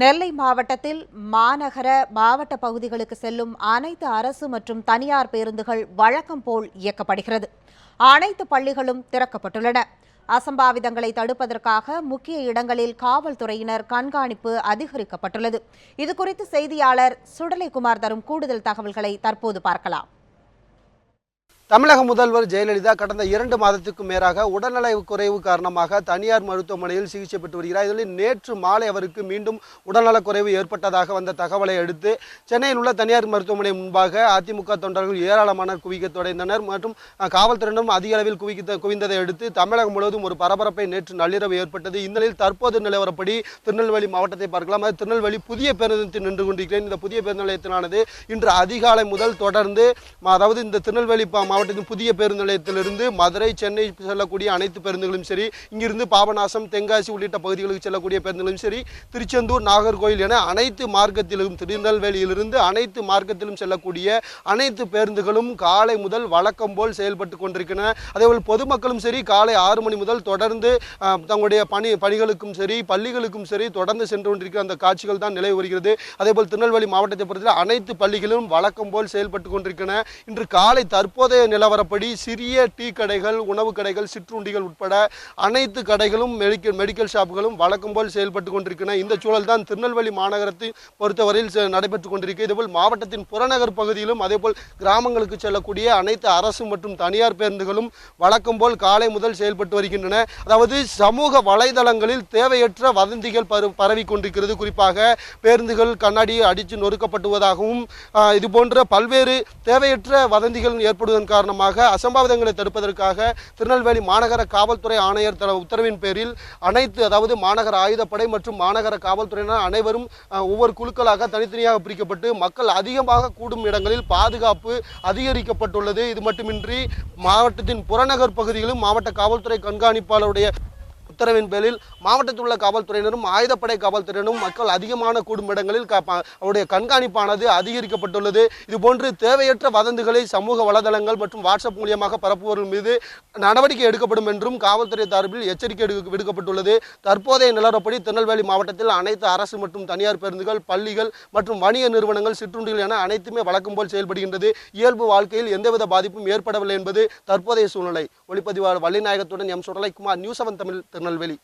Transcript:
நெல்லை மாவட்டத்தில் மாநகர மாவட்ட பகுதிகளுக்கு செல்லும் அனைத்து அரசு மற்றும் தனியார் பேருந்துகள் வழக்கம் போல் இயக்கப்படுகிறது. அனைத்து பள்ளிகளும் திறக்கப்பட்டுள்ளன. அசம்பாவிதங்களை தடுப்பதற்காக முக்கிய இடங்களில் காவல்துறையினர் கண்காணிப்பு அதிகரிக்கப்பட்டுள்ளது. இதுகுறித்து செய்தியாளர் சுடலைக்குமார் தரும் கூடுதல் தகவல்களை தற்போது பார்க்கலாம். தமிழக முதல்வர் ஜெயலலிதா கடந்த 2 மாதத்துக்கு மேலாக உடல்நல குறைவு காரணமாக தனியார் மருத்துவமனையில் சிகிச்சை பெற்று வருகிறார். இதில் நேற்று மாலை அவருக்கு மீண்டும் உடல்நலக் குறைவு ஏற்பட்டதாக வந்த தகவலை அடுத்து சென்னையில் உள்ள தனியார் மருத்துவமனை முன்பாக அதிமுக தொண்டர்கள் ஏராளமானோர் குவிக்க தொடர்ந்தனர் மற்றும் காவல்துறையினரும் அதிக அளவில் குவிந்ததை அடுத்து தமிழகம் முழுவதும் ஒரு பரபரப்பை நேற்று நள்ளிரவு ஏற்பட்டது. இந்த நிலையில் தற்போது நிலவரப்படி திருநெல்வேலி மாவட்டத்தை பார்க்கலாம். அது திருநெல்வேலி புதிய பேருந்து நிலையத்தில் நின்று கொண்டிருக்கிறேன். இந்த புதிய பேருந்து நிலையத்திலானது இன்று அதிகாலை முதல் தொடர்ந்து அதாவது இந்த திருநெல்வேலி மாவட்டத்தின் புதிய பேருந்து நிலையத்திலிருந்து மதுரை, சென்னை செல்லக்கூடிய அனைத்து பேருந்துகளும் சரி, இங்கிருந்து பாபநாசம், தென்காசி உள்ளிட்ட பகுதிகளுக்கு செல்லக்கூடிய பேருந்துகளும் சரி, திருச்செந்தூர், நாகர்கோவில் என அனைத்து மார்க்கத்திலும் திருநெல்வேலியிலிருந்து அனைத்து மார்க்கத்திலும் செல்லக்கூடிய அனைத்து பேருந்துகளும் காலை முதல் வழக்கம் போல் செயல்பட்டு கொண்டிருக்கின்றன. அதேபோல் பொதுமக்களும் சரி காலை 6 மணி முதல் தொடர்ந்து தங்களுடைய பணிகளுக்கும் சரி பள்ளிகளுக்கும் சரி தொடர்ந்து சென்று கொண்டிருக்கிற அந்த காட்சிகள் தான் நிலவி வருகிறது. அதேபோல் திருநெல்வேலி மாவட்டத்தை பொறுத்தவரை அனைத்து பள்ளிகளும் வழக்கம் போல் செயல்பட்டு கொண்டிருக்கின்றன. இன்று காலை தற்போதைய நிலவரப்படி சிறிய டீ கடைகள், உணவு கடைகள், சிற்றுண்டிகள் உட்பட அனைத்து கடைகளும் மெடிக்கல் ஷாப்புகளும் வழக்கம் போல் செயல்பட்டு கொண்டிருக்கின்றன. இந்த சூழல் தான் திருநெல்வேலி மாநகரத்தை பொறுத்தவரையில் நடைபெற்றுக் கொண்டிருக்கிறது. இதேபோல் மாவட்டத்தின் புறநகர் பகுதியிலும் அதேபோல் கிராமங்களுக்கு செல்லக்கூடிய அனைத்து அரசு மற்றும் தனியார் பேருந்துகளும் வழக்கம் போல் காலை முதல் செயல்பட்டு வருகின்றன. அதாவது சமூக வலைதளங்களில் தேவையற்ற வதந்திகள் பரவி கொண்டிருக்கிறது. குறிப்பாக பேருந்துகள் கண்ணாடியை அடித்து நொறுக்கப்பட்டுவதாகவும் இதுபோன்ற பல்வேறு தேவையற்ற வதந்திகள் ஏற்படுவதன் காரணமாக அசம்பாவிதங்களை தடுப்பதற்காக திருநெல்வேலி மாநகர காவல்துறை ஆணையர் உத்தரவின் பேரில் அதாவது மாநகர ஆயுதப்படை மற்றும் மாநகர காவல்துறையினர் அனைவரும் ஒவ்வொரு குழுக்களாக தனித்தனியாக பிரிக்கப்பட்டு மக்கள் அதிகமாக கூடும் இடங்களில் பாதுகாப்பு அதிகரிக்கப்பட்டுள்ளது. இது மட்டுமின்றி மாவட்டத்தின் புறநகர் பகுதிகளிலும் மாவட்ட காவல்துறை கண்காணிப்பாளருடைய உத்தரவின் பேரில் மாவட்டத்தில் உள்ள காவல்துறையினரும் ஆயுதப்படை காவல்துறையினரும் மக்கள் அதிகமான கூடும் இடங்களில் அவருடைய கண்காணிப்பானது அதிகரிக்கப்பட்டுள்ளது. இதுபோன்று தேவையற்ற வதந்திகளை சமூக வலைதளங்கள் மற்றும் வாட்ஸ்அப் மூலியமாக பரப்புவர்கள் மீது நடவடிக்கை எடுக்கப்படும் என்றும் காவல்துறை தரப்பில் எச்சரிக்கை விடுக்கப்பட்டுள்ளது. தற்போதைய நிலவரப்படி திருநெல்வேலி மாவட்டத்தில் அனைத்து அரசு மற்றும் தனியார் பேருந்துகள், பள்ளிகள் மற்றும் வணிக நிறுவனங்கள், சிற்றுண்டிகள் என அனைத்துமே வழக்கம் போல் செயல்படுகின்றது. இயல்பு வாழ்க்கையில் எந்தவித பாதிப்பும் ஏற்படவில்லை என்பது தற்போதைய சூழ்நிலை. ஒளிப்பதிவாளர் வள்ளிநாயகத்துடன் எம் சுடலைக்குமார், நியூஸ் 7 தமிழ், திருநெல்வேலி.